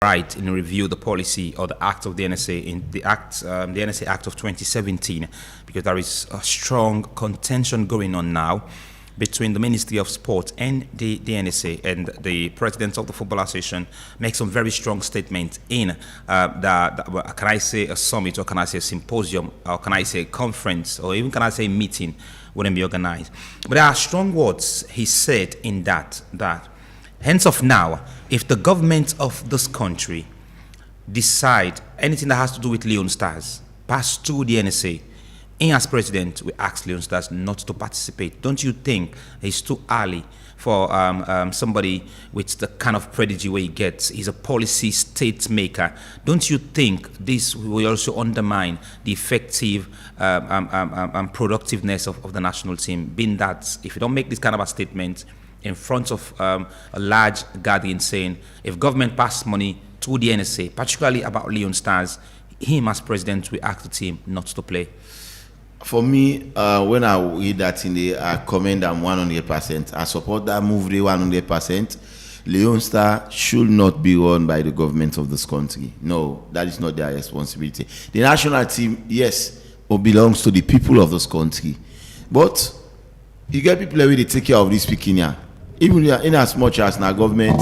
right in review the policy or the act of the NSA in the NSA Act of 2017, because there is a strong contention going on now between the Ministry of Sport and the NSA, and the president of the Football Association makes some very strong statements in can I say a summit, or can I say a symposium, or can I say a conference, or even can I say a meeting wouldn't be organized. But there are strong words he said in that hence of now, if the government of this country decide anything that has to do with Leon Stars pass through the NSA, in as president, we ask Leon Stars not to participate. Don't you think it's too early for somebody with the kind of prodigy way he gets? He's a policy state maker. Don't you think this will also undermine the effective productiveness of the national team? Being that if you don't make this kind of a statement in front of a large gathering saying, if government pass money to the NSA, particularly about Leon Stars, him as president will ask the team not to play. For me, when I read that in the comment, I'm 100%. I support that move, 100%. Leon Star should not be run by the government of this country. No, that is not their responsibility. The national team, yes, belongs to the people of this country. But you get people who they take care of this picking here. Even in as much as now government,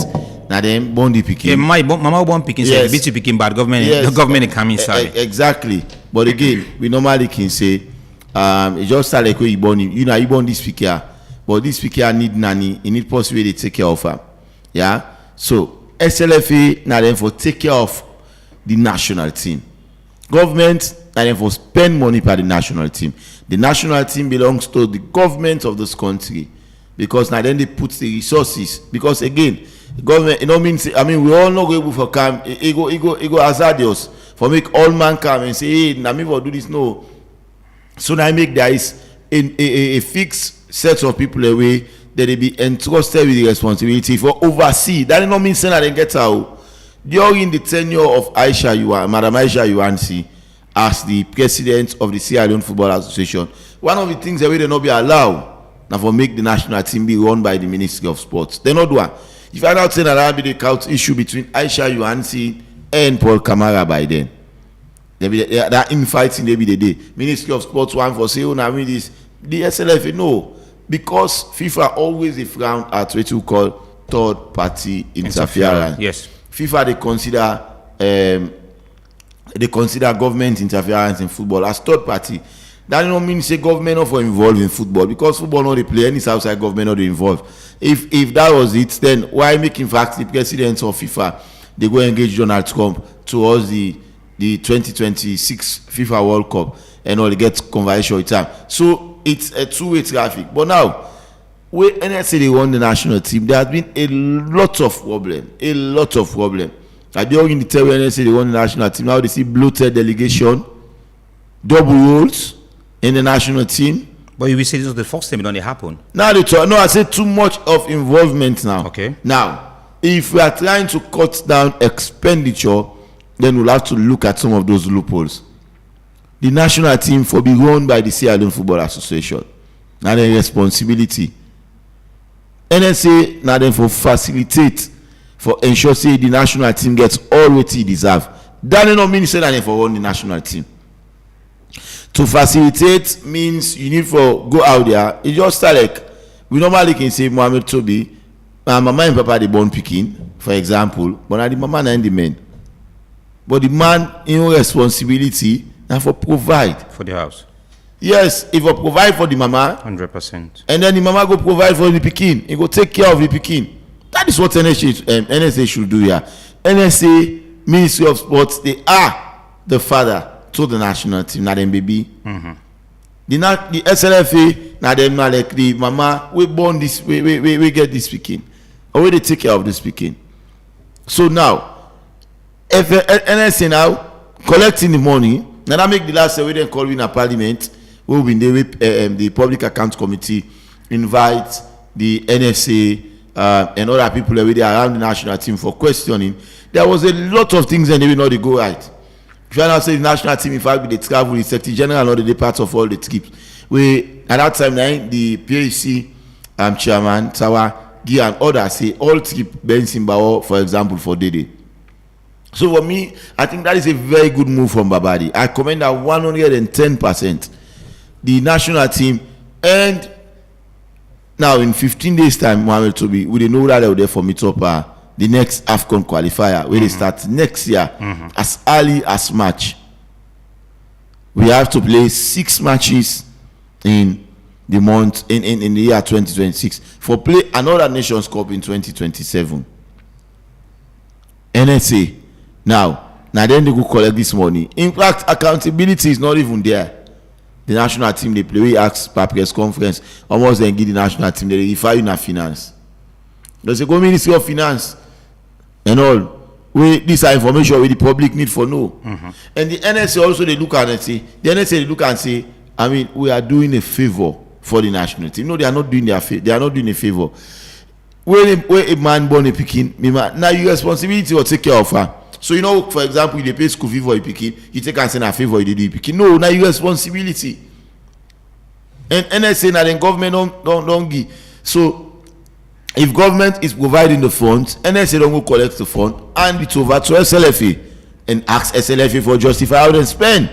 now them born the picking. Yeah, mama born picking, yes. Say, picking bad government, yes. The government can inside. Exactly. But again, we normally can say, it's just like when you born, you born this speaker, but this speaker need nanny, you need possibly to take care of her. Yeah. So SLFA now then for take care of the national team. Government now then for spend money for the national team. The national team belongs to the government of this country, because now then they put the resources. Because again, the government, we all know able for come, ego hazardous for make all man come and say, hey, now me for do this. No. So now I make there is a fixed set of people away that they be entrusted with the responsibility for oversee. That does not mean saying that they get out. During the tenure of Madam Aisha Yuansi as the president of the Sierra Leone Football Association, one of the things that they not be allowed now for make the national team be run by the Ministry of Sports. They not do it. You find out saying that be the couch issue between Aisha Yuansi and Paul Kamara by then. That infighting they be the day. Ministry of Sports one for say, oh, now this. The SLFA, no. Because FIFA always they frown at what you call third party interference. Yes. FIFA they consider government interference in football as third party. That don't mean say government not for involved in football, because football not they play any outside government not they involved. If that was it, then why make in fact the president of FIFA they go engage Donald Trump towards the 2026 FIFA World Cup and all they get conversation with time. So it's a two-way traffic. But now, when NSA they won the national team, there has been a lot of problem. Like during the time when NSA they won the national team, now they see bloated delegation, double roles in the national team. But you will say this was the first time it only happened. Now they talk, no, I said too much of involvement now. Okay. Now, if we are trying to cut down expenditure, then we'll have to look at some of those loopholes. The national team for be run by the Sierra Leone Football Association. Now the responsibility. NSA now then for facilitate, for ensure say the national team gets all what it deserve. That does not mean say that for run the national team. To facilitate means you need for go out there. It just start like we normally can say Mohamed Toby, mama and papa the born picking, for example, but now the mama and the men. But the man in responsibility now for provide for the house. Yes, if you provide for the mama, 100%, and then the mama go provide for the pikin, he go take care of the pikin. That is what NSA should do here. NSA, Ministry of Sports, they are the father to the national team, not them baby. Mm-hmm. The SLFA, now them not like the mama. We born this, we get this pikin, or we they take care of this pikin. So now, if NSA now collecting the money, now that make the last we then call in a parliament, we will be the public account committee invite the NSA and other people that were around the national team for questioning. There was a lot of things and they will not go right. If you now say the national team, in fact, they travel, the Secretary General, or the part of all the trips. We at that time, the PAC chairman, Tawa, Guy, and others say all trip Ben Simbao, for example, for Dede. So for me, I think that is a very good move from Babadi. I commend that 110%. The national team, and now in 15 days time, Mohamed Toby, we dey know that they will there for meet up the next AFCON qualifier where they start next year as early as March. We have to play 6 matches in the month in the year 2026 for play another Nations Cup in 2027. NSA now then they go collect this money. In fact, accountability is not even there. The national team they play, we ask per press conference, almost then give the national team they refer you na finance. There's a go Ministry of Finance and all. This are information we the public need for know. And the NSA also they look at and say, I mean, we are doing a favor for the national team. No, they are not doing a favor. When a man born a picking, now your responsibility will take care of her. So you know, for example, you pay school fee for a picking, you take and send a favor, you do a picking. No, now your responsibility. And NSA now the government don't give. So if government is providing the funds, NSA don't go collect the fund and it's over to SLFA and ask SLFA for justify how they spend.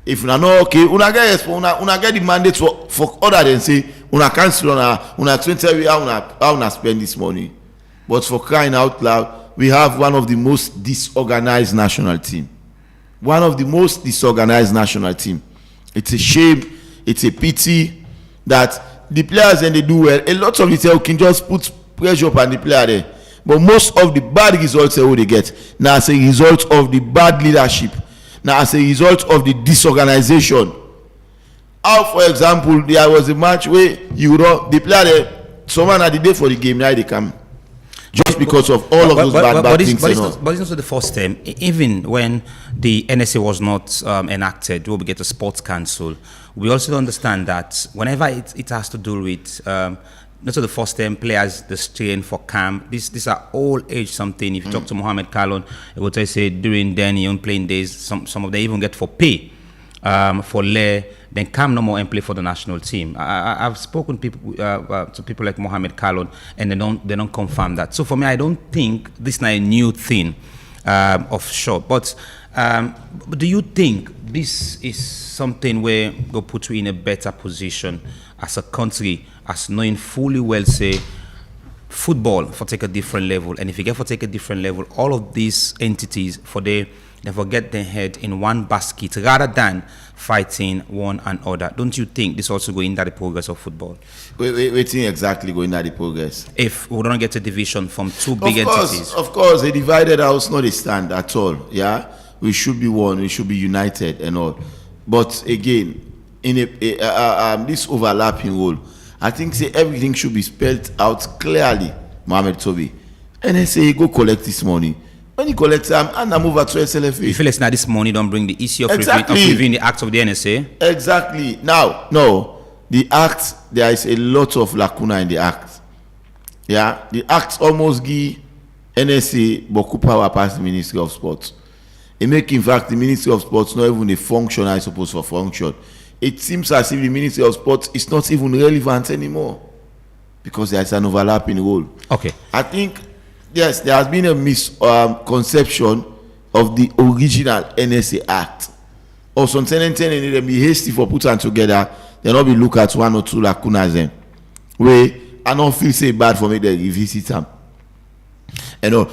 If una no okay, una get the mandate for other than say una cancel una explain tell you how una spend this money. But for crying out loud, we have one of the most disorganized national team. One of the most disorganized national team. It's a shame, it's a pity that the players and they do well. A lot of it can just put pressure upon the player there. But most of the bad results they get now as a result of the bad leadership. Now, as a result of the disorganization. How, for example, there was a match where the player, someone had the day for the game, now they come. Just because of all of those bad things. But it's not the first time. Even when the NSA was not enacted, where we get a sports council, we also understand that whenever it has to do with not the first time players the strain for camp. These are all age something. If you talk to Mohamed Kalon, he would say during then young playing days, some of them even get for pay for lay, then come no more and play for the national team. I've spoken to people like Mohamed Kalon, and they don't confirm that. So for me, I don't think this is not a new thing of short. But do you think this is something where go put you in a better position as a country, as knowing fully well, say, football for take a different level, and if you get for take a different level, all of these entities they forget their head in one basket rather than fighting one another. Don't you think this also going into the progress of football? Waiting exactly going into the progress. If we don't get a division from two big entities. Of course, a divided house not a stand at all. Yeah, we should be one, we should be united and all. But again, in this overlapping role, I think say everything should be spelled out clearly, Mohamed Toby. And then say go collect this money. When you collect them, and I move to SLFA. You feel like now this money don't bring the issue of reviewing the acts of the NSA? Exactly. Now, no, the act, there is a lot of lacuna in the act. Yeah, the act almost give NSA beaucoup power past the Ministry of Sports. It make, in fact, the Ministry of Sports not even a function I suppose for function. It seems as if the Ministry of Sports is not even relevant anymore because there is an overlapping role. Okay. I think, yes, there has been a misconception of the original NSA Act. Or some tenant they be hasty for putting together, they not be look at one or two lacunas where I don't feel say bad for me they revisit them.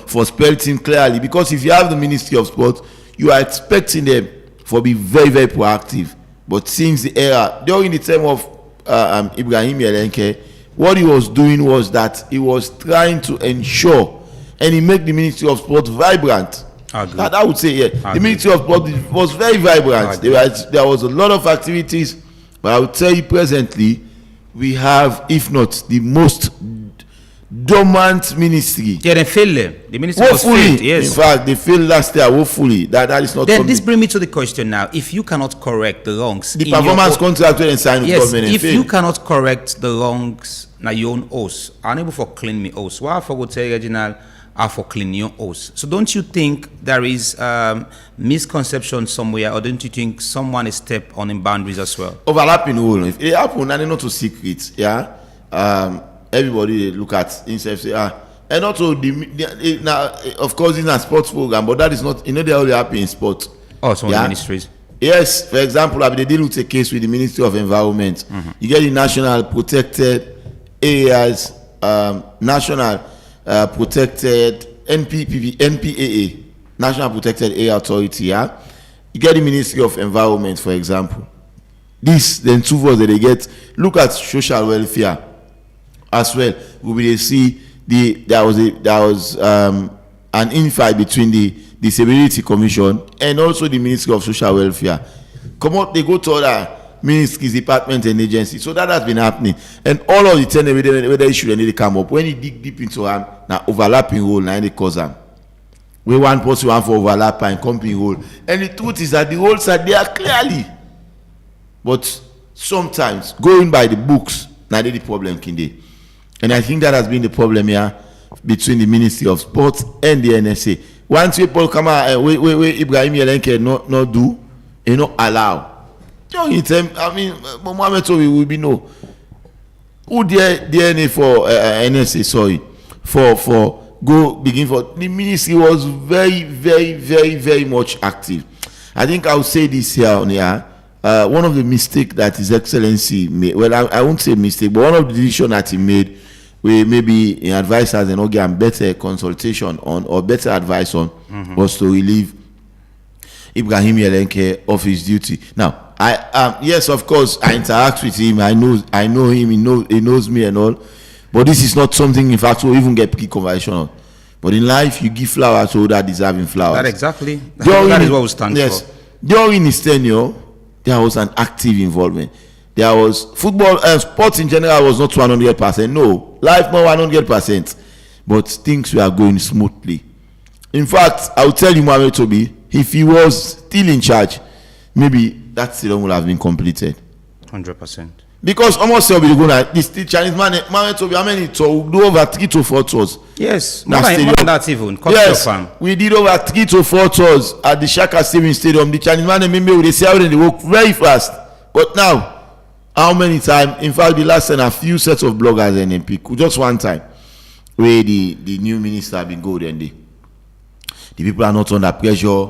For spelling things clearly, because if you have the Ministry of Sports, you are expecting them for be very, very proactive. But since the era, during the time of Ibrahim Yelenke, what he was doing was that he was trying to ensure and he made the Ministry of Sport vibrant. That I would say, yeah. The Ministry of Sport was very vibrant. There was a lot of activities, but I would tell you presently, we have, if not the most dormant ministry. Yeah, they failed. The ministry was failed, yes. In fact, they failed last year, hopefully. That is not then something. This brings me to the question now. If you cannot correct the wrongs... The performance contract when they sign with government if you cannot correct the wrongs na your own house, unable for clean me house, why for go tell Reginald are for clean your house? So don't you think there is misconception somewhere, or don't you think someone is step on in boundaries as well? Overlapping rule. If it happen, and not to secret, yeah. Everybody look at himself say, And also, now, of course, it's a sports program, but that is not, they're only happy in sports. Oh, some of the ministries. Yes, for example, I've been dealing with a case with the Ministry of Environment. You get the National Protected Areas, National Protected NPAA, National Protected Area Authority. Yeah, you get the Ministry of Environment, for example. This then two words that they get. Look at social welfare as well. We will see there was an infight between the Disability Commission and also the Ministry of Social Welfare. Come out, they go to other ministries, departments, and agencies. So that has been happening. And all of the 10 whether issue and they come up. When you dig deep into them, now overlapping role, now they cause them. We one person want for overlap and company role. And the truth is that the roles are there clearly. But sometimes going by the books, now the problem can be. And I think that has been the problem here between the Ministry of Sports and the NSA. Once people come out, we Ibrahim Yelenke not do, allow. I mean, Mohamed Tobi will be no. Who DNA for NSA? Sorry, for go begin for the ministry was very, very, very, very much active. I think I'll say this here on here. One of the mistakes that His Excellency made. Well, I won't say mistake, but one of the decisions that he made, we maybe in advisors and get better consultation on or better advice on was to relieve Ibrahim Yelenke of his duty. Now, yes, of course, I interact with him. I know him. He knows me and all. But this is not something, in fact, we'll even get conversation on. But in life, you give flowers to that deserving flowers. That exactly. That is what we stand for. During his tenure, there was an active involvement. There was football and sports in general was not 100%. No, life not 100%. But things were going smoothly. In fact, I will tell you, Mohamed Tobi, if he was still in charge, maybe that stadium would have been completed. 100%. Because almost this Chinese man, Mohamed Tobi, how many tours? Do over 3 to 4 tours. Yes, more than that even. Yes, we did over 3 to 4 tours at the Shaka Stadium. The Chinese man, they say how they work very fast. But now, how many times? In fact, the last time a few sets of bloggers and MP, just one time, where the new minister have been good and the people are not under pressure,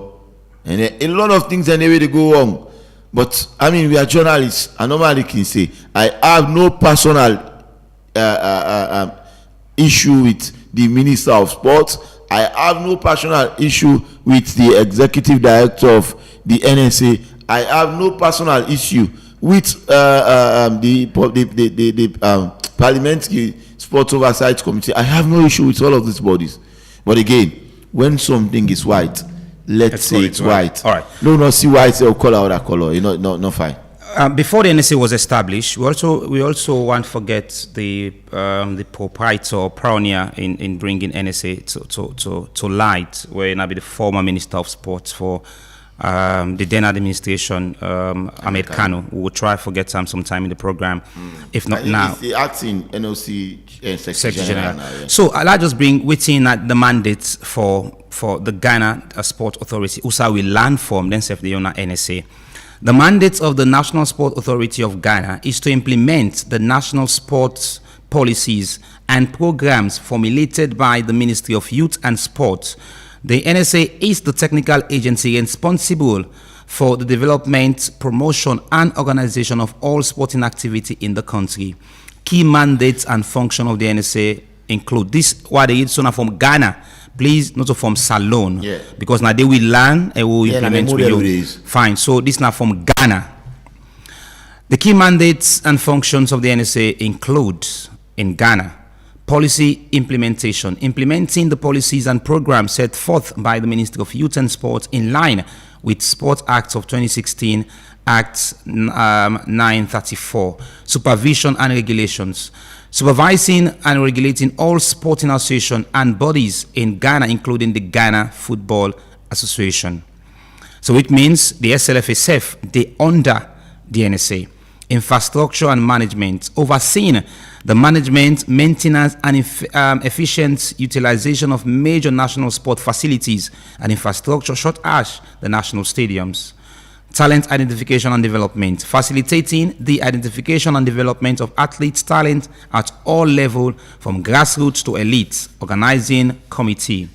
and a lot of things and the way they go wrong. But I mean, we are journalists. I normally can say I have no personal issue with the Minister of Sports. I have no personal issue with the Executive Director of the NSA. I have no personal issue with the Parliamentary Sports Oversight Committee. I have no issue with all of these bodies. But again, when something is white, let's say it's white. All right. No, not see white or color or that color. No fine. Before the NSA was established, we also won't forget the proprietor or pioneer in bringing NSA to light, where now be the former Minister of Sports for the then administration, Ahmed Kano. We will try to get sometime in the program, if not now. It's the acting NOC Secretary General. Yeah. So I'll just bring within the mandates for the Ghana Sport Authority. Also, we learn from then self the owner NSA. The mandate of the National Sport Authority of Ghana is to implement the national sports policies and programs formulated by the Ministry of Youth and Sport. The NSA is the technical agency responsible for the development, promotion, and organization of all sporting activity in the country. Key mandates and function of the NSA include this: what they use from Ghana. Please, not from Salon, because now they will learn and will implement with you. Fine. So this now from Ghana. The key mandates and functions of the NSA include in Ghana: policy implementation, implementing the policies and programs set forth by the Ministry of Youth and Sport in line with Sport Act of 2016, Act 934, supervision and regulations, supervising and regulating all sporting associations and bodies in Ghana, including the Ghana Football Association. So it means the SLFSF, they under the NSA. Infrastructure and management, overseeing the management, maintenance, and efficient utilization of major national sport facilities and infrastructure, such as the national stadiums. talent identification and development, facilitating the identification and development of athletes' talent at all levels from grassroots to elite, organizing committee.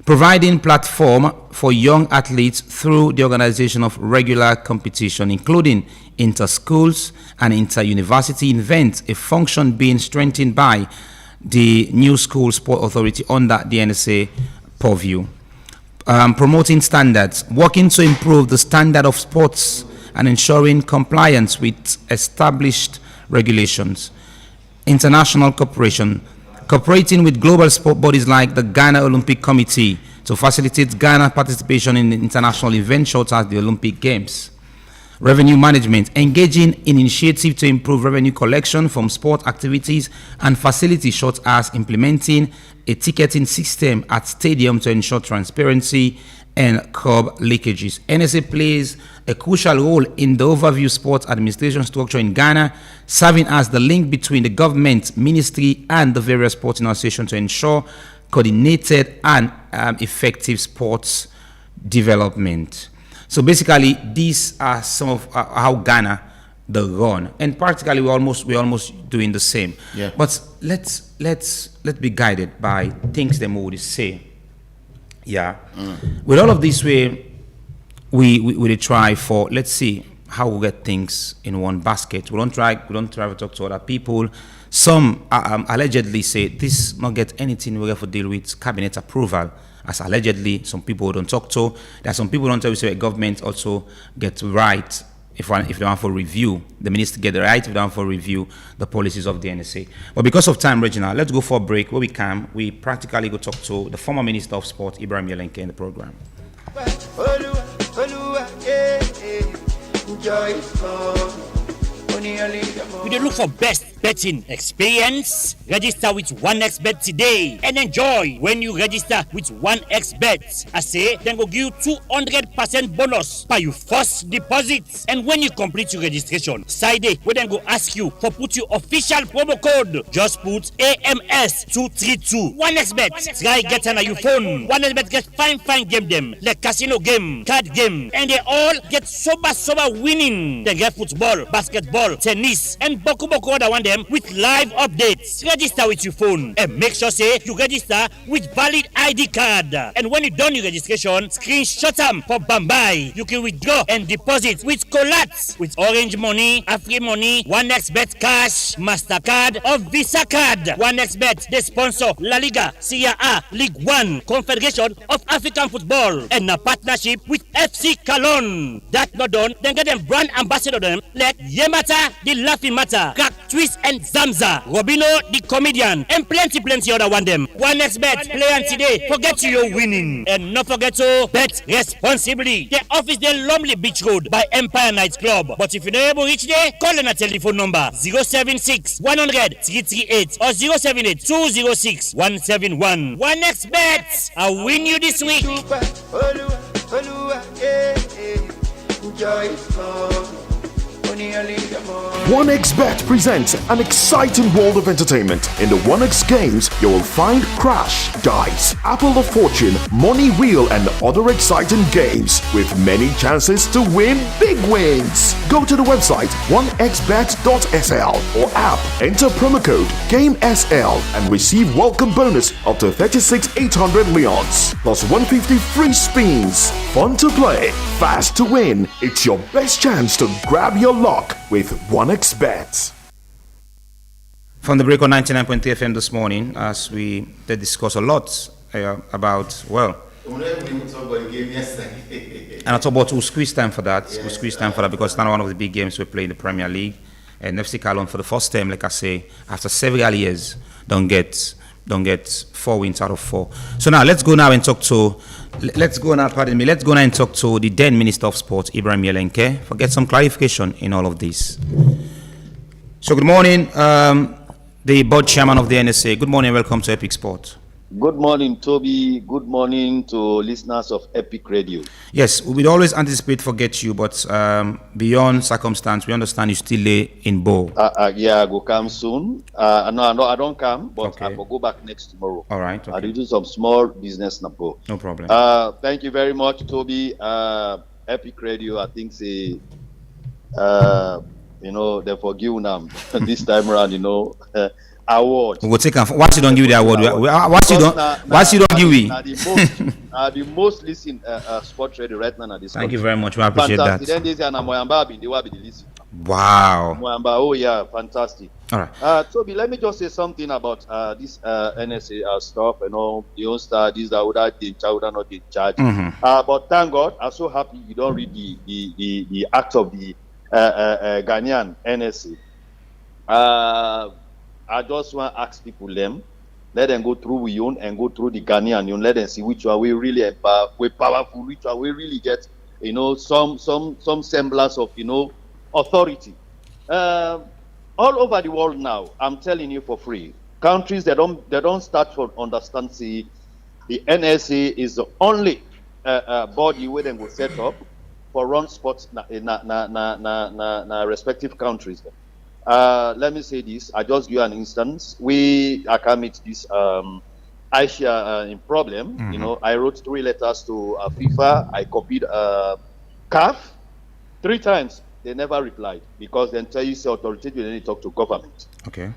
Providing platform for young athletes through the organization of regular competition, including inter-schools and inter-university events, a function being strengthened by the New School Sport Authority under the NSA purview. Promoting standards, working to improve the standard of sports and ensuring compliance with established regulations. International cooperation, cooperating with global sport bodies like the Ghana Olympic Committee to facilitate Ghana participation in international events such as the Olympic Games. Revenue management, engaging in initiatives to improve revenue collection from sport activities and facilities such as implementing a ticketing system at stadium to ensure transparency and curb leakages. NSA plays a crucial role in the overview sports administration structure in Ghana, serving as the link between the government, ministry, and the various sporting associations to ensure coordinated and effective sports development. So basically, these are some of how Ghana the run, and practically we're almost doing the same. Yeah. But let's be guided by things that Modi say. Yeah. With all of this, we try for, let's see how we get things in one basket. We don't try to talk to other people. Some allegedly say this not get anything we have to deal with cabinet approval. As allegedly, some people don't talk to. There are some people don't tell you say government also get right if they want for review. The minister get the right if they want for review the policies of the NSA. But because of time, Reginald, let's go for a break. Where we can, we practically go talk to the former Minister of Sport, Ibrahim Yelenke, in the program. We look for best betting experience. Register with 1xBet today and enjoy when you register with 1xBet. I say, then go give you 200% bonus by your first deposit. And when you complete your registration, side day, we then go ask you for put your official promo code. Just put AMS232. 1xBet. Try get on your phone. 1xBet get fine game them like casino game, card game, and they all get sober winning. They get football, basketball, tennis, and boku other one them with live updates. Register with your phone and make sure say you register with valid ID card. And when you done your registration, screenshot them for Bambai. You can withdraw and deposit with Colats, with Orange Money, Afri Money, 1xBet Cash, MasterCard, or Visa Card. 1xBet, they sponsor La Liga, Serie A, League One, Confederation of African Football, and a partnership with FC Cologne. That not done, then get them brand ambassador them like Yemata, the Laughing Matter, Crack Twist and Zamza, Robino the comedian, and plenty other one them. 1xBet, play on today, forget you're winning. And not forget to bet responsibly. The office there Lumley Beach Road by Empire Night Club. But if you're not able to reach there, call on a telephone number 076 100 338 or 078 206 171. 1xBet, I'll win you this week. OneX Bet presents an exciting world of entertainment. In the OneX Games, you will find Crash, Dice, Apple of Fortune, Money Wheel, and other exciting games with many chances to win big wins. Go to the website onexbet.sl or app, enter promo code GAMESL and receive welcome bonus up to 36,800 leons plus 150 free spins. Fun to play, fast to win. It's your best chance to grab your luck with OneXBet. From the break on 99.3 FM this morning, as we did discuss a lot about, well, and I talk about we'll squeeze time for that. We'll squeeze time for that because it's not one of the big games we play in the Premier League. And FC Cologne for the first time, like I say, after several years, don't get 4 wins out of 4. So now let's go now and talk to the then Minister of Sport, Ibrahim Yelenke, for get some clarification in all of this. So good morning, the board chairman of the NSA. Good morning, welcome to Epic Sport. Good morning, Toby. Good morning to listeners of Epic Radio. Yes, we would always anticipate forget you, but beyond circumstance, we understand you still lay in Bow. Yeah, I go come soon. No, I don't come, but Okay. I will go back next tomorrow. All right, I okay. will do some small business now. Bow. No problem. Thank you very much, Toby. Epic Radio, I think say, they forgive now this time around. Award. We will take once you don't give you the award. Once you don't give we. The most listened sport radio right now. Thank you very much. We appreciate that. Then they say na Moyamba be the one be the listen. Wow. Moyamba, oh yeah, fantastic. All right. Toby, let me just say something about this NSA stuff. The own star, this that would in charge, not in charge. But thank God, I'm so happy you don't read the act of the Ghanaian NSA. I just want to ask people let them go through we own and go through the Ghanaian, let them see which one we really powerful, which one we really get, some semblance of, authority. All over the world now, I'm telling you for free, countries that don't start to understand, see, the NSA is the only body where they will set up for run sports in respective countries. Let me say this. I just give you an instance. I can meet this Aisha in problem. I wrote 3 letters to FIFA. I copied CAF 3 times. They never replied because then tell you say authoritatively they need to talk to government. Okay.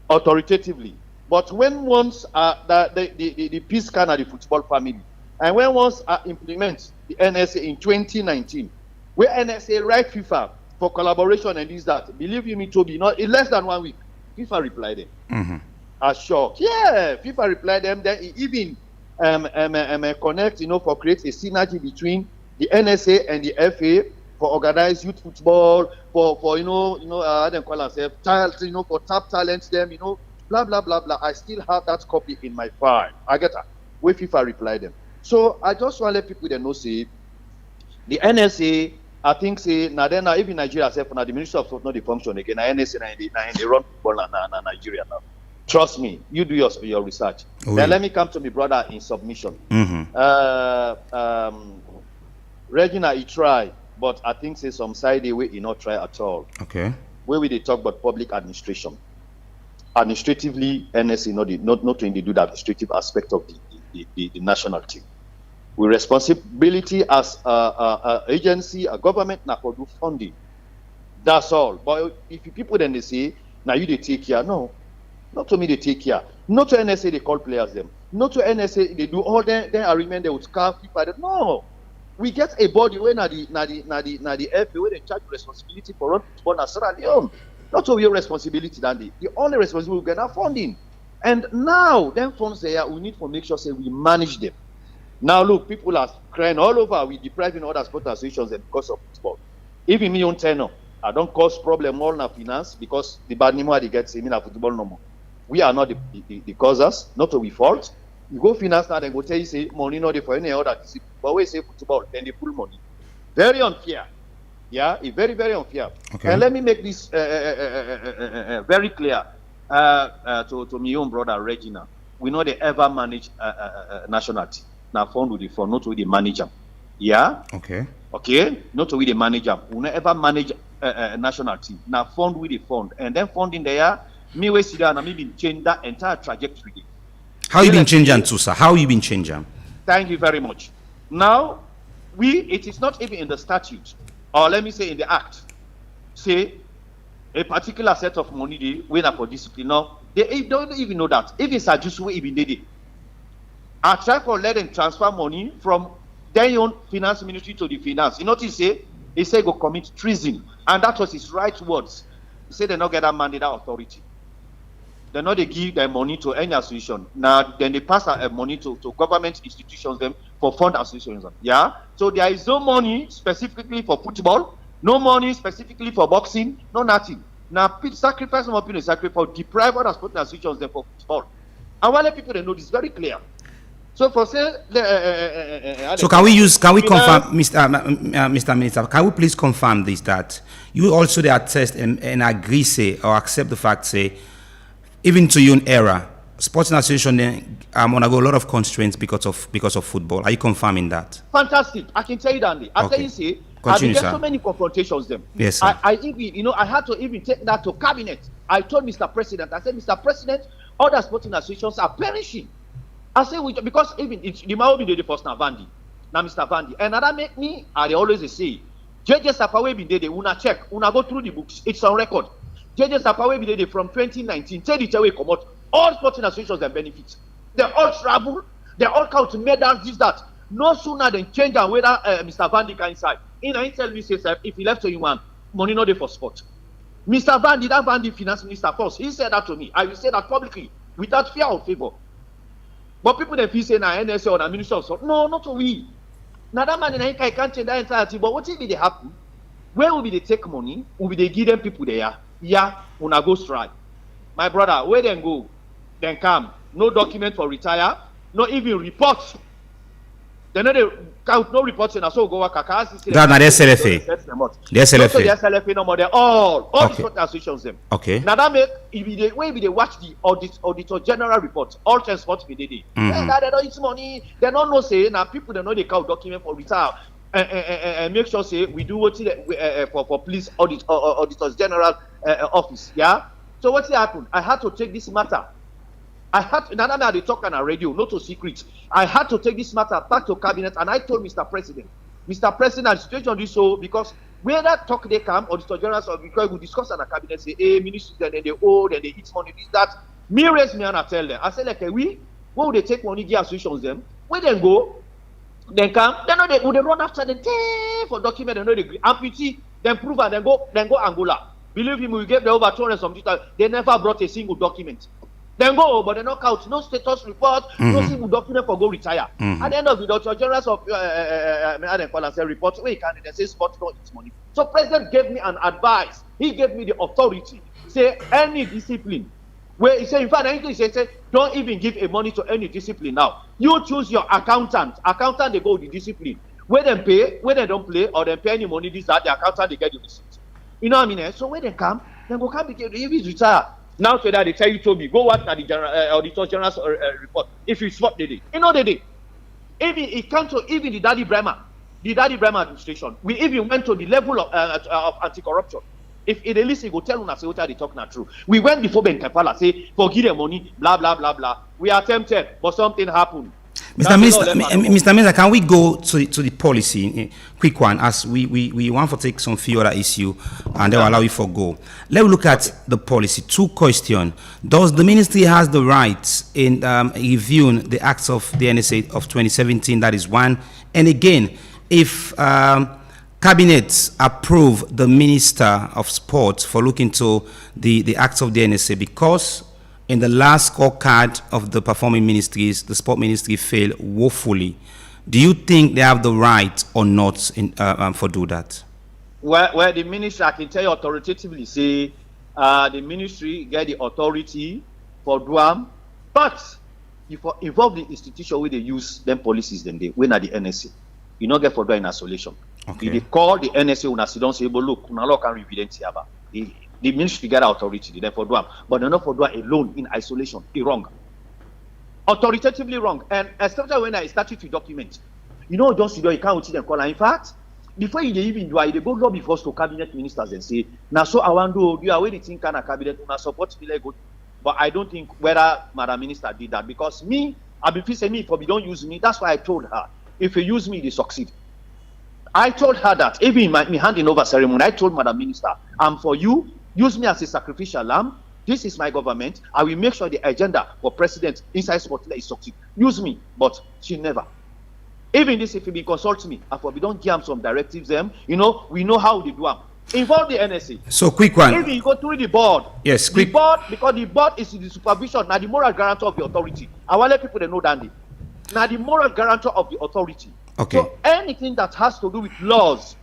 Authoritatively. But when once the peace can of the football family, and when once implement the NSA in 2019, where NSA write FIFA for collaboration and this that, believe you me, Toby, not in less than 1 week, FIFA replied them. A shock. Yeah, FIFA replied them. Then it even connect, for create a synergy between the NSA and the FA for organized youth football, for how they call themselves, for tap talents, them, blah blah blah blah. I still have that copy in my file. I get that. Where FIFA replied them. So I just want to let people know, say the NSA. I think say now even Nigeria self now the Ministry of Sport not the function again. Now NSA now they run football na Nigeria now. Trust me, you do your research. Then let me come to my brother in submission. Regina he try, but I think say some side way he not try at all. Okay. Where we they talk about public administration. Administratively, NSA not trying to do the administrative aspect of the national team. With responsibility as a agency, a government, now for do funding. That's all. But if people then they say, now you they take care. No, not to me they take care. Not to NSA they call players them. Not to NSA they do all their agreement they would scarf people. No, we get a body where na the FA where they charge responsibility for run football na Sierra Leone. Not to your responsibility than the only responsibility we get funding. And now them funds there we need to make sure say we manage them. Now look, people are crying all over. We depriving other sport associations because of football. Even me own tenor, I don't cause problem all in finance because the bad name they get in football no more. We are not the causers, not to be fault. You go finance now, then go tell you say money not for any other discipline. But we say football, then they pull money. Very unfair. Yeah, it's very, very unfair. Okay. And let me make this very clear to my own brother Regina. We know they ever manage national team. Now fund with the fund, not with the manager. Yeah? Okay. Okay? Not with the manager. We never manage a national team. Now fund with the fund. And then funding there, me we sit down and maybe change that entire trajectory. How you been changing too, sir? How you been changing? Thank you very much. Now, it is not even in the statute, or let me say in the act, say a particular set of money they win for discipline. No, they don't even know that. If it's a just way even did it. I try for let them transfer money from their own finance ministry to the finance. You notice he say go commit treason. And that was his right words. He said they not get that mandate, that authority. They not they give their money to any association. Now then they pass that money to government institutions them for fund associations. Yeah. So there is no money specifically for football, no money specifically for boxing, no nothing. Now sacrifice some opinion, sacrifice deprive other sporting associations them for football. I want let people to know this very clear. So for say, so can we confirm, Mr. Minister? Can we please confirm this that you also attest and agree say or accept the fact say, even to your era, Sporting Association then undergo a lot of constraints because of football. Are you confirming that? Fantastic. I can tell you that. I tell you, see, I've been so many confrontations them. Yes, sir. I even, I had to even take that to cabinet. I told Mr. President, I said, Mr. President, other sporting associations are perishing. I say, because even the man will be the first now, Vandy. Now, Mr. Vandy. And that make me, I always say, JJ Safawe be there, una check, una go through the books. It's on record. JJ Safawe be there from 2019. Tell the way come out. All sporting associations and benefits. They all travel. They all count medals, this, that. No sooner than change and whether Mr. Vandy can inside. He tell me, say, if he left to you, man, money not there for sport. Mr. Vandy, that Vandy finance minister first, he said that to me. I will say that publicly, without fear or favor. But people then feel say now NSA or the minister of sport. No, not we. Now that man in I can't change that entirety. But what if they happen? Where will be they take money? Will be they give them people there? Yeah, when I go strike. My brother, where then go? Then come. No document for retire. No even report. They know they count no reports and so go work. That now the SLFA. The SLFA. The SLFA no more. They're all okay. The sport associations them. Okay. Now that make if they watch the auditor general report, all transport be they. That they don't use money. They don't know say now people they know they count document for retire and make sure say we do what for police auditors general office. Yeah. So what's happened? I had to take this matter. I had to, now they talk on a radio, not a secret. I had to take this matter back to cabinet, and I told Mr. President, the situation is so because where that talk they come, or the generals or because we discuss on the cabinet, say, hey, ministers, then they owe, then they eat money, this, that. Me raise me and I tell them. I say, like, what would they take money, give associations them? Where they go, then come, then they run after them for document, they know they amputee, then prove and then go Angola. Believe me, we gave them over 200 something. They never brought a single document. Then go, but they knock out no status report, no single document for go retire. At the end of the Dr. Generals of report, wait, can they say sport don't eat money? So President gave me an advice. He gave me the authority. Say any discipline. Where he said, in fact, he said, don't even give a money to any discipline now. You choose your accountant. Accountant, they go with the discipline. Where they pay, where they don't play, or they pay any money, this, that, the accountant, they get the receipt. You know what I mean? So when they come, then go come if he's retire. Now so that they tell you to me, go watch the general auditor general's report. If you spot the day, you know the day. Even it comes to even the Daddy Bremer administration. We even went to the level of anti-corruption. If it listen, go tell us what they talk not true. We went before Ben Kapala say forgive them money, blah blah blah blah. We are tempted, but something happened. Mr. Minister, can we go to the policy, quick one, as we want to take some few other issue and then we'll allow you for go. Let's look at the policy. Two questions. Does the ministry has the rights in reviewing the acts of the NSA of 2017? That is one. And again, if cabinet approve the Minister of Sport for looking to the acts of the NSA because in the last scorecard of the performing ministries, the sport ministry failed woefully. Do you think they have the right or not for do that? Well, the ministry, I can tell you authoritatively, say the ministry get the authority for DUAM, but if you involve the institution where they use them policies, then they win at the NSA. You not get for DUAM in isolation. Okay. They call the NSA when I don't say, but look, now can reveal it. The ministry get authority, then for DUAM, but they're not for DUAM alone in isolation. It's wrong. Authoritatively wrong. And especially when I started to document, just you can't see them call. In fact, before you even do it, they go lobby first to cabinet ministers and say, now so I want to do away the thing kind of cabinet, and I support the good. But I don't think whether Madam Minister did that because me, I've been saying me for we don't use me. That's why I told her if you use me, they succeed. I told her that even in my handing over ceremony, I told Madam Minister, I'm for you. Use me as a sacrificial lamb. This is my government. I will make sure the agenda for president inside Scotland is succeed. Use me, but she never. Even this, if you consult me, after we don't give them some directives, we know how they do them. Involve the NSA. So quick one. If you go through the board, yes, quick. The board, because the board is the supervision, now the moral guarantor of the authority. I want to let people they know that. Now the moral guarantor of the authority. Okay. So anything that has to do with laws.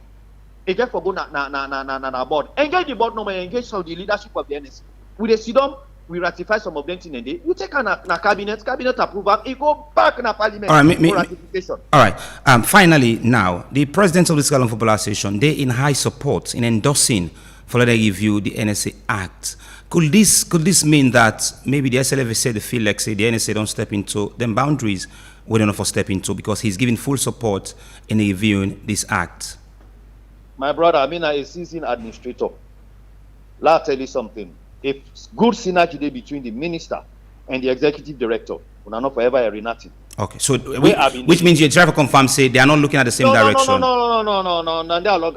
Again, for go na board. Engage the board, no man. Engage some of the leadership of the NSA. We they sit down, we ratify some of them in a day. You take na cabinet approval. It go back na parliament. All right, ratification. All right. Finally, now the president of the Scotland Football Association, they in high support in endorsing for the review the NSA Act. Could this mean that maybe the SLFA said they feel like say the NSA don't step into them boundaries we don't know for step into because he's giving full support in reviewing this act? My brother, I mean, a seasoned administrator. Let me tell you something. If good synergy there between the minister and the executive director, we're not forever renati. Okay, so which means you try to confirm, say they are not looking at the same direction. No. They are log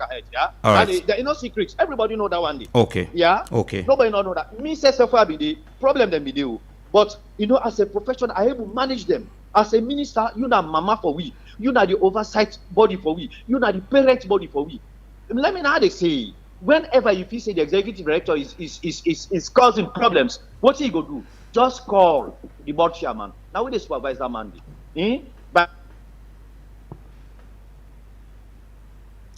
ahead, yeah. All right. There are no secrets. Everybody know that one day. Okay. Yeah. Okay. Nobody know that. Me say so far be the problem them be do. But you know, as a professional, I able manage them. As a minister, you know mama for we. You know the oversight body for we. You know the parent body for we. Let me know how they say. Whenever you feel say the executive director is causing problems, what he go do? Just call the board chairman. Now we the supervisor man. But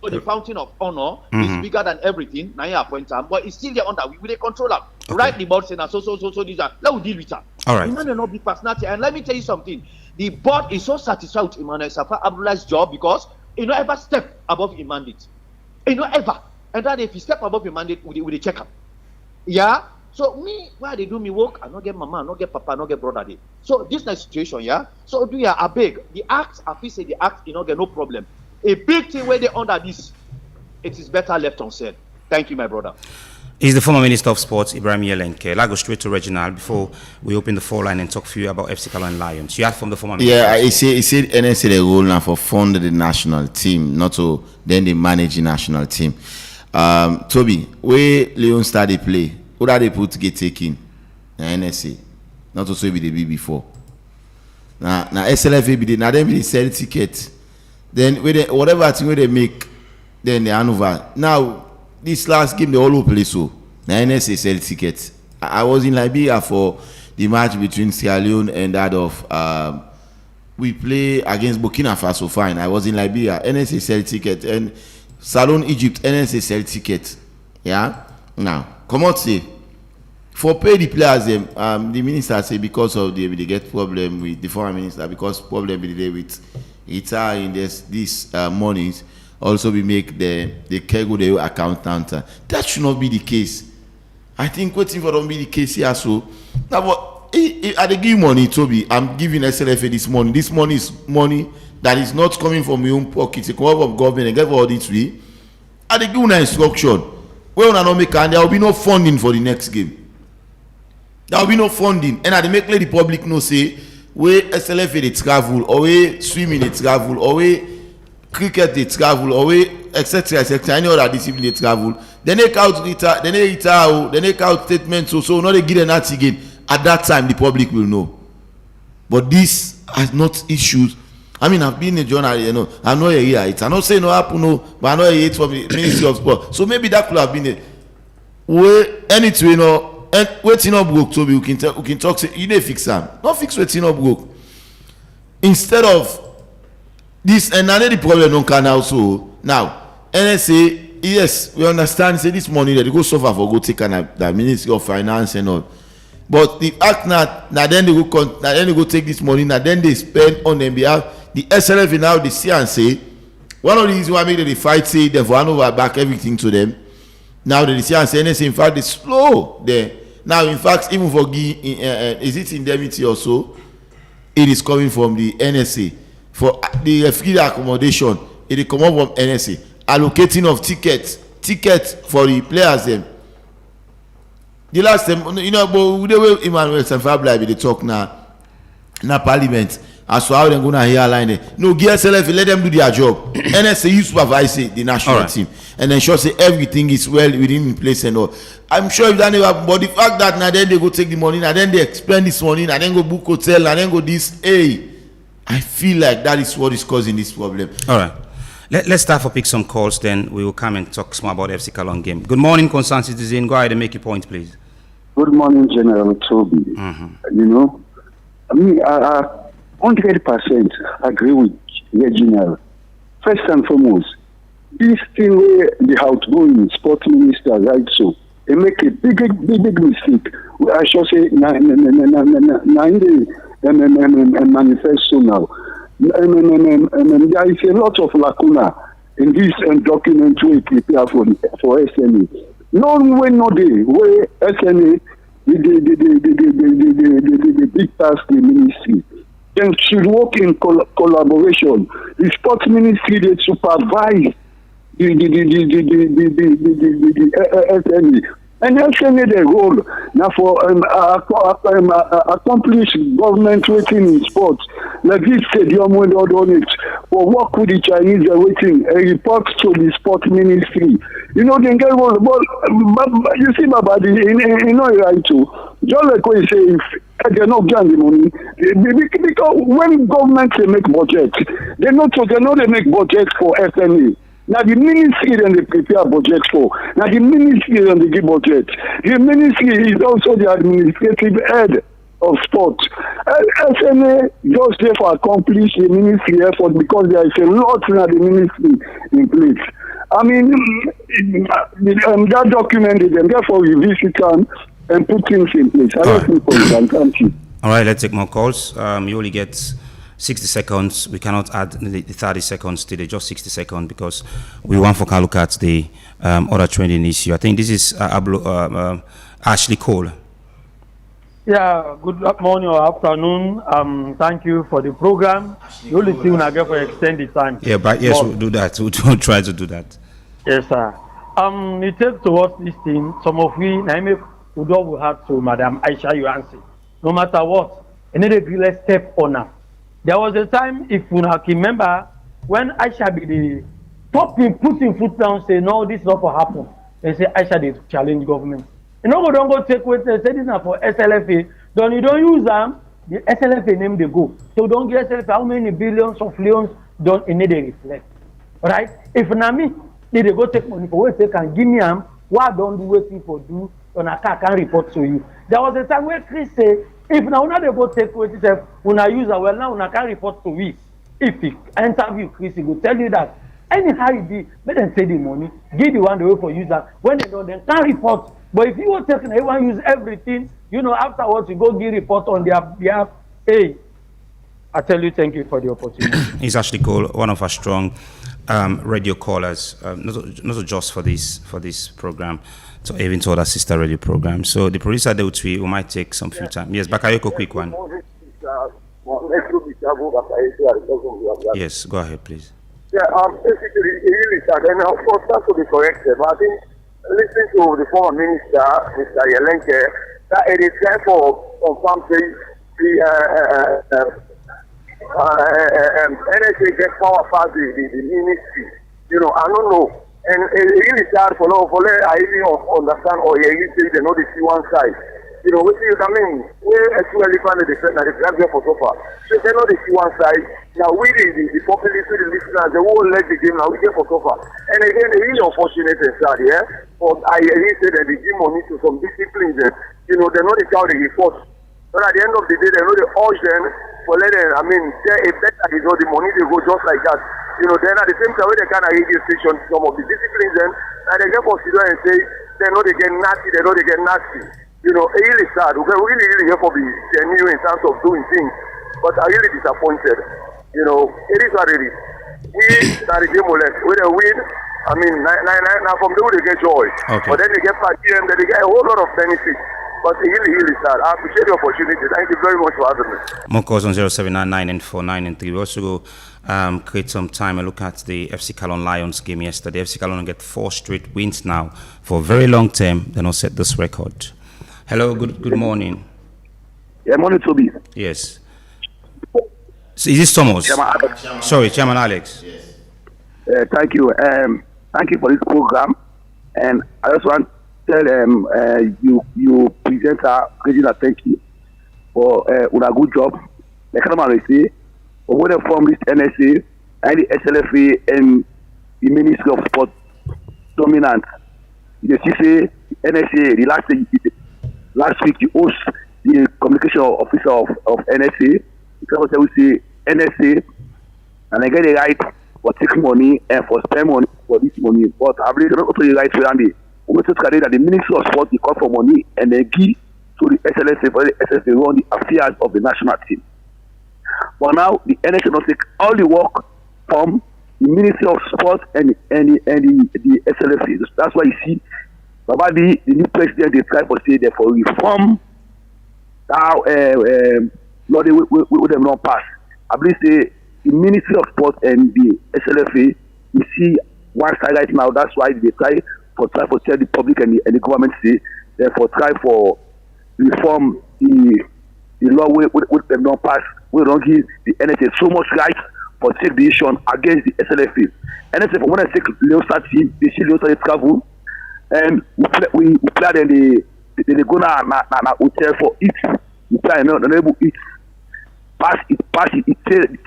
so the fountain of honor is bigger than everything. Now you appoint him, but it's still there under we the controller. Okay. Right, the board saying so these are. Let we deal with her. All right. Emmanuel not big personality, and let me tell you something. The board is so satisfied with Emmanuel Safa Abdullah's job because he don't ever step above his mandate. He don't ever. And that if he step above your mandate, with the check up. Yeah? So me, why they do me work, I not get mama, I not get papa, I not get brother day. So this nice situation, yeah? So do ya I beg. The act, I feel say the act, you know, get no problem. A big thing where they under this, it is better left unsaid. Thank you, my brother. He's the former Minister of Sports, Ibrahim Yelenke. Let's go straight to Reginald before we open the phone line and talk to you about FC Cologne Lions. You had from the former Minister. Yeah, he said NSA the role now for fund the national team, not to then they manage the national team. Toby, where Leon started play, what are they put to get taken? NSA, not to say they be before. Now SLFA be the now them be sell ticket. Then whatever thing where they make, then they hand over. Now this last game they all play so. Now NSA sell tickets. I was in Liberia for the match between Sierra Leone and that of we play against Burkina Faso. Fine, I was in Liberia. NSA sell ticket and Salon Egypt NSA sell ticket. Yeah. Now come out say for pay the players them. The minister say because of they get problem with the foreign minister because problem with the with ITA in this monies. Also, we make the cargo the accountant. That should not be the case. I think waiting for don't be the case here. So now, but I give money, Toby. I'm giving SLFA this money. This money is money that is not coming from your own pocket. It come from government and get all this way. I give una instruction. Where una no make and there will be no funding for the next game. There will be no funding, and I make let the public know say where SLFA they travel, or where swimming they travel, or where cricket they travel away, etc. Any other discipline they travel. Then they count data, then they count statements. So not they give an article again. At that time, the public will know. But this has not issues. I mean, I've been a journalist, you know. I know here it. I'm not saying no happen, no, but I know it from the Ministry of Sport. So maybe that could have been a way. Anything, you know, and waiting up broke. So we can talk. Say you need fix them. Not fix waiting up broke. Instead of this, and another problem don't can also now NSA, yes, we understand say this money that they go suffer for go take the Ministry of Finance and all, but the act now then they go take this money now then they spend on them behalf the SLF now they see and say one of the reasons why make they fight say they hand over back everything to them. Now they see and say NSA in fact they slow there. Now in fact even for is it indemnity or so, it is coming from the NSA. For the refugee accommodation, it come up from NSA. Allocating of tickets for the players them. The last time, you know, but the way Emmanuel Sanfabla they talk now parliament as to how they're gonna hear line. No, GSLF let them do their job. NSA you supervise the national team and ensure say everything is well within place and all. I'm sure if that never, but the fact that now then they go take the money, and then they expend this money, and then go book hotel, and then go this, I feel like that is what is causing this problem. All right. Let's start for pick some calls, then we will come and talk more about FC Cologne game. Good morning, concerned citizen. Go ahead and make your point, please. Good morning, General Toby. You know, I mean, I 100% agree with Reginald. First and foremost, this thing where the outgoing sport minister, right, so they make a big mistake. I should say, and manifesto now. There is a lot of lacuna in this document we prepare for SMA. No way, no day. Where SNA, the big task, the ministry. Then should work in collaboration. The sports ministry they supervise the SNA. And SNA the role now for accomplish government waiting in sports. Like this stadium when they done it for work with the Chinese waiting and report to the sports ministry. You know they get one but you see my body you know right too. Just like what you say if they not get the money because when government they make budget they know they make budget for SNA. Now the ministry then they prepare budget for. Now the ministry then they give budget. The ministry is also the administrative head of sport. SNA just there for accomplish the ministry effort because there is a lot in the ministry in place. I mean, that document is then therefore we visit them and put things in place. I don't think thank you. All right, let's take more calls. You only get 60 seconds. We cannot add the 30 seconds to the just 60 seconds because we want to look at the other trending issue. I think this is Ashley Cole. Yeah, good morning or afternoon. Thank you for the program. The only thing I get for extended time. Yeah, but yes, we'll do that. We'll try to do that. Yes, sir. It takes towards this thing. Some of we, Naime Udo will have to Madam Aisha Yuansi. No matter what, another real step on her. There was a time, if you can remember, when Aisha be the top in putting foot down, say no, this not for happen. They say Aisha they challenge government. You know, don't go take what they say this now for SLFA. Then you don't use them. The SLFA name they go. So don't get SLFA how many billions of millions don't in they reflect. Right? If Nami they go take money for what they can give me why don't do what people do on a car can report to you. There was a time where Chris say if now they go take what he said when I use well now I can report to we. If he interview Chris he will tell you that anyhow it be let them say the money give the one the way for user when they don't then can report. But if you were taking everyone use everything, you know, afterwards you go give report on their behalf. Hey, I tell you, thank you for the opportunity. He's actually called one of our strong radio callers, not just for this program, so even to other sister radio programs. So the producer we might take some few time. Yes, Bakayoko, quick one. Yes, go ahead, please. Yeah, basically, it really sad, and of course that could be corrected. But I think listening to the former minister, Mr. Yelenke, that it is time for some the NSA gets power past the ministry. You know, I don't know. And it's really sad for I even understand or you say they know the see one side. You know, which is, I mean, we actually find the defense that is for so far. So they know the see one side. Now we the populace, the listeners, they won't let the game now we get for so far. And again, it's really unfortunate and sad, yeah. But I really say that they give money to some disciplines and you know, they know the count they report. But at the end of the day, they know they urge them for letting, I mean, say a better is all the money they go just like that. You know, then at the same time, when they kind of radio station, some of the disciplines, then, and they get consider and say, they know they get nasty, they know they get nasty. You know, it's really sad. We really here for the genuine in terms of doing things, but I'm really disappointed. You know, it is what it is. We are the game left. When they win, I mean, now from there they get joy. Okay. But then they get back here and they get a whole lot of benefits. But it's really sad. I appreciate the opportunity. Thank you very much for having me. More calls on 0799 and 4993. We also go create some time and look at the FC Cologne Lions game yesterday. FC Cologne get 4 straight wins now for a very long term. They not set this record. Hello, good morning. Yeah, morning, Toby. Yes. So is this Thomas? Sorry, Chairman Alex. Yes. Thank you. Thank you for this program. And I just want to tell you presenter Regina, thank you for a good job. Like I say, when they form this NSA and the SLFA and the Ministry of Sport dominant, you see, NSA, the last week you host the communication officer of NSA. Because we say NSA and I get the right for taking money and for spend money for this money. But I believe they're not also the right for Andy. We just carry that the Ministry of Sport they call for money and they give to the SLSA for the SSA run the affairs of the national team. But now the NSA will take all the work from the Ministry of Sport and the SLFA. That's why you see Baba the new president they try for say they for reform how law they with them not pass. I believe say the Ministry of Sport and the SLFA you see one side right now. That's why they try for tell the public and the government say therefore try for reform the law with them not pass. We don't give the NSA so much right for take the issue against the SLFA. NSA for when I take Leosa team, they see Leosa travel and we play then they go na hotel for it. We play no able eat. Pass it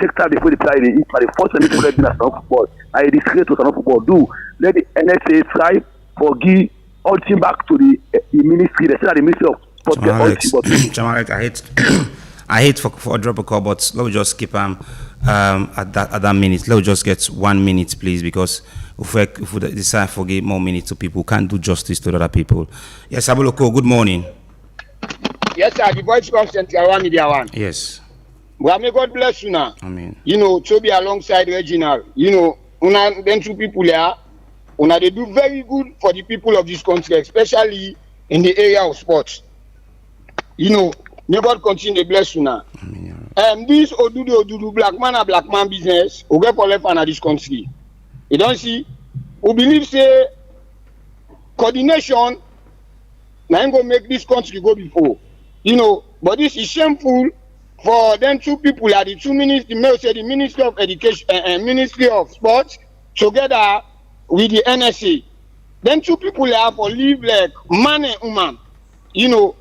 take time before they play the eat. But the first time they play in football. I discreet to football. Do let the NSA try for give all team back to the ministry. They say the Ministry of Sport. I hate for drop a call, but let me just skip at that minute. Let me just get 1 minute, please, because if we decide to give more minutes to people, we can't do justice to other people. Yes, Abuloko, good morning. Yes, sir. The voice from Central Media One. Yes. Well, may God bless you now. Amen. You know, to be alongside Reginald. You know, then two people here. They do very good for the people of this country, especially in the area of sports. You know, may God continue to bless you now. This Odudu black man business, we get for left in this country. You don't see, we believe say coordination now ain't gonna make this country go before. You know, but this is shameful for them two people are the two ministers, the Ministry of Education and Ministry of Sports together with the NSA. Then two people are for live like man and woman, you know,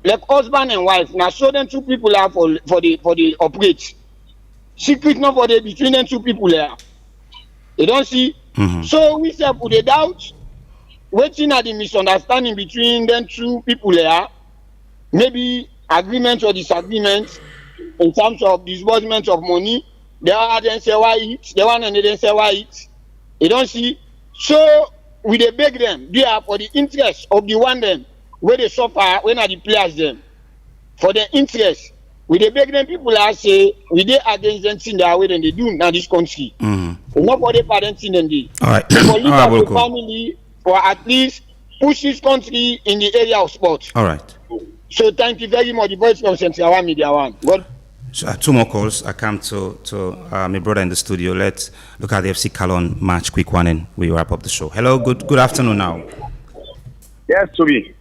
like husband and wife. Now so them two people are for the operate. Secret not for the between them two people there. You don't see. So we say put the doubt, waiting at the misunderstanding between them two people there. Maybe agreement or disagreement in terms of disbursement of money. The other didn't say why it, the one and they didn't say why it. You don't see. So we they beg them, they are for the interest of the one them where they suffer when are the players them. For the interest, we they beg them people are say we they against them thing that way than they do now this country. Not for the parents in them. All right. For the family for at least push this country in the area of sports. All right. So thank you very much. The voice from Central Media One. God. So two more calls. I come to my brother in the studio. Let's look at the FC Calon match, quick one, and we wrap up the show. Hello, good afternoon now. Yes, Toby.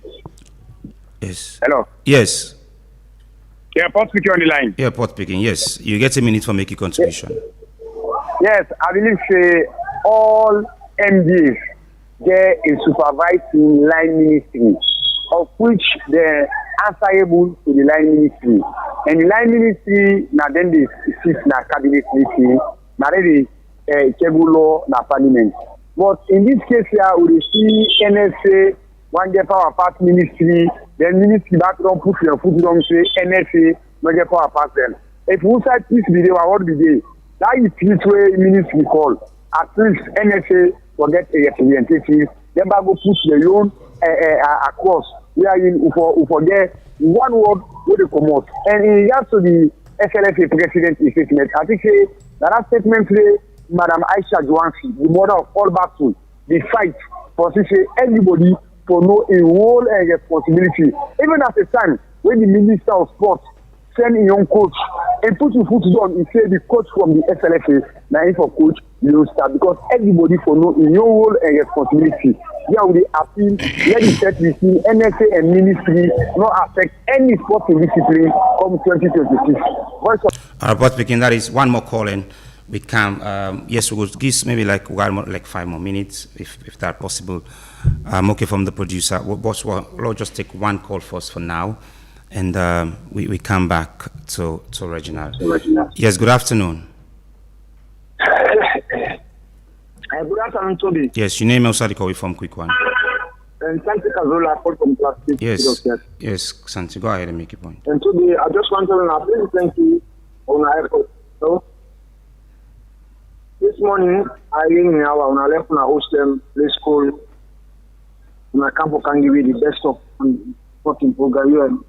Yes. Hello. Yes. Yeah, Port speaking on the line. Yeah, Port speaking. Yes, you get a minute for making contribution. Yes, I believe say all MDs there is supervising line ministry, of which they answerable to the line ministry. And the line ministry now then they sit na cabinet meeting, now they law na parliament. But in this case here, we see NSA, one get power pass ministry, then ministry back don't put your foot on say NSA, no get power pass them. If we say this video, what be there? That is this way ministry call. At least NSA forget a representative, then back go put the loan across. We are in forget one word where they come out. And in regards to the SLFA president statement, I think that statement say Madam Aisha Joansi, the mother of all battles, the fight for say everybody for know a role and responsibility. Even at the time when the Minister of Sports send a young coach and put your foot down, he say the coach from the SLFA, now for coach, you start because everybody for know in your role and responsibility. Yeah, we appeal, let the set between NSA and ministry not affect any sporting discipline come 2026. But speaking, that is one more call and we can, yes, we will give maybe like 5 more minutes if that's possible. Okay, from the producer. We'll just take one call first for now and we come back to Reginald. Yes, good afternoon. Good afternoon, Toby. Yes, your name also call from quick one. And Santi Cazola, call from class 6. Yes, Santi, go ahead and make your point. And Toby, I just want to thank you on our airport. So, this morning, I in our when I left my hostel, play school, in my camp can give you the best of fucking program and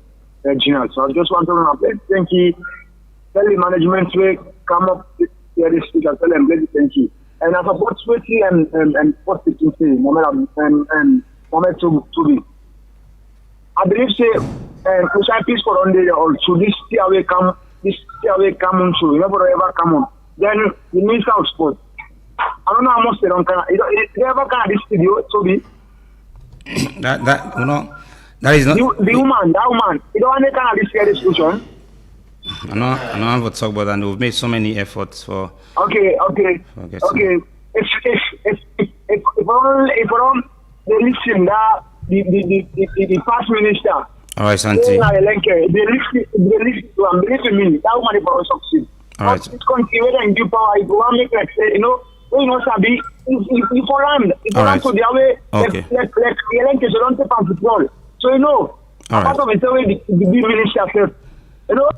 regional. So I just want to thank you. Tell the management to come up here this week and tell them thank you. And as a sports and sports and Mohamed Toby. I believe say Kusai Peace for on the also this year will come on through. You never ever come on. Then the Minister of Sport. I don't know how much they don't can. They ever can this video Toby. That you know. That is not the woman. You don't want to kind of this discussion. I know how to talk about that. And we've made so many efforts for. Okay. If they listen that the past minister. All right, Santi. They listen to and believe in me. That woman will succeed. All right. It's continue and give power. If you want to make like say, Sabi, if for land, to the way. Okay. Like Elenke, so don't take on football. So all right. Part of it, the big minister.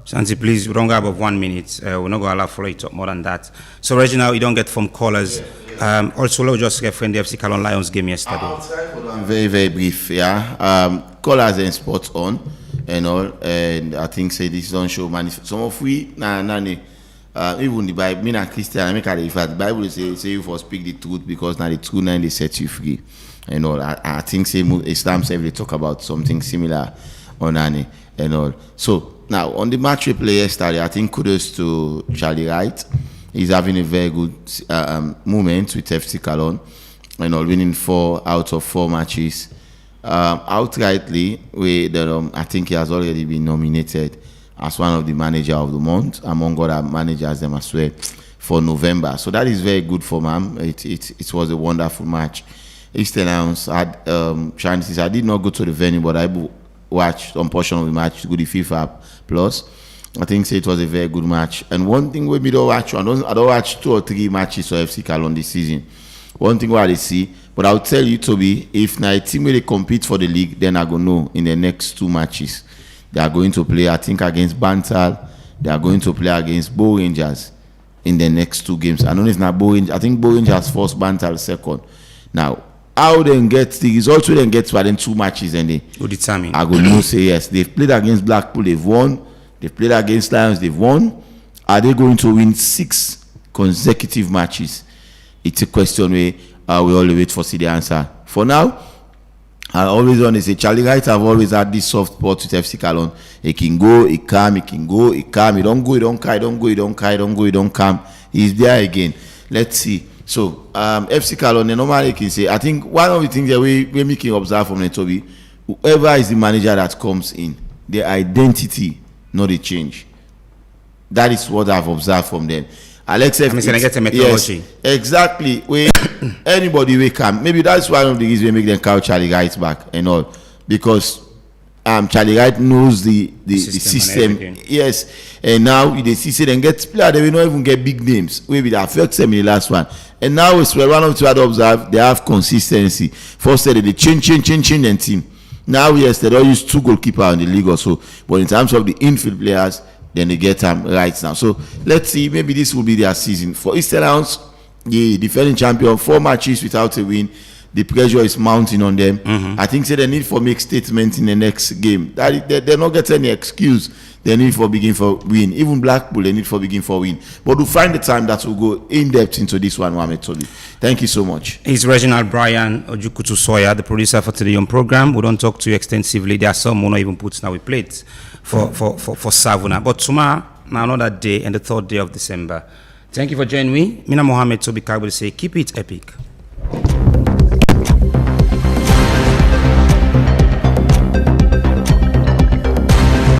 Santi, please, we don't go above 1 minute. We're not going to allow for you to talk more than that. So, Reginald, you don't get from callers. Also, let's just reference the FC Cologne Lions game yesterday. I'm very, very brief, yeah. Callers and sports on and all. And I think, say, this don't show manifest. Some of we, even the Bible, me and Christian, I make a refer. The Bible say you for speak the truth because now the truth now they set you free. And all. I think, say, Islam say they talk about something similar on Annie and all. So, now, on the match we played yesterday, I think kudos to Charlie Wright. He's having a very good moment with FC Cologne, winning 4 out of 4 matches. Outrightly, I think he has already been nominated as one of the manager of the month, among other managers them as well, for November. So that is very good for him. It was a wonderful match. Eastern Lions had chances. I did not go to the venue, but I watched some portion of the match to go to FIFA Plus. I think it was a very good match. And one thing we don't watch, I don't watch 2 or 3 matches of FC Cologne this season. One thing what I see, but I'll tell you, Toby, if now a team will compete for the league, then I go know in the next 2 matches they are going to play. I think against Bantal, they are going to play against Bow Rangers in the next 2 games. I know it's not Bow Rangers. I think Bow Rangers first, Bantal second. Now, how they get the results will then get to then 2 matches and they will determine. I go no say yes. They've played against Blackpool, they've won. They've played against Lions, they've won. Are they going to win 6 consecutive matches? It's a question where we all wait for see the answer. For now, I always want to say Charlie Wright have always had this soft spot with FC Cologne. He can go, he come, he can go, he come. He don't go, he don't come, he don't go, he don't come, he don't go, he don't come. He's there again. Let's see. So, FC Cologne, normally can say, I think one of the things that we're making observe from Toby, whoever is the manager that comes in, their identity, not a change. That is what I've observed from them. Alex F. Get a methodology. Yes, exactly. Where anybody will come. Maybe that's one of the reasons we make them call Charlie Wright back and all. Because Charlie Wright knows the system. Yes. And now they see them get players, they will not even get big names. Maybe that affects them in the last one. And now it's where one of the other observe they have consistency. First they change their team. Now yes, they don't use 2 goalkeepers in the league or so. But in terms of the infield players, then they get them right now. So let's see, maybe this will be their season. For Eastern Lions, the defending champion, 4 matches without a win. The pressure is mounting on them. I think they need for make statements in the next game. They not get any excuse. They need for begin for win. Even Blackpool, they need for begin for win. But we'll find the time that will go in depth into this one, Mohamed Toby. Thank you so much. It's Reginald Brian Ojukutu Soya, the producer for today's young program. We don't talk to you extensively. There are some who not even put now we played for Savuna. But tomorrow, now another day and the 3rd day of December. Thank you for joining me. Mina Mohamed Toby Kag will say, keep it epic.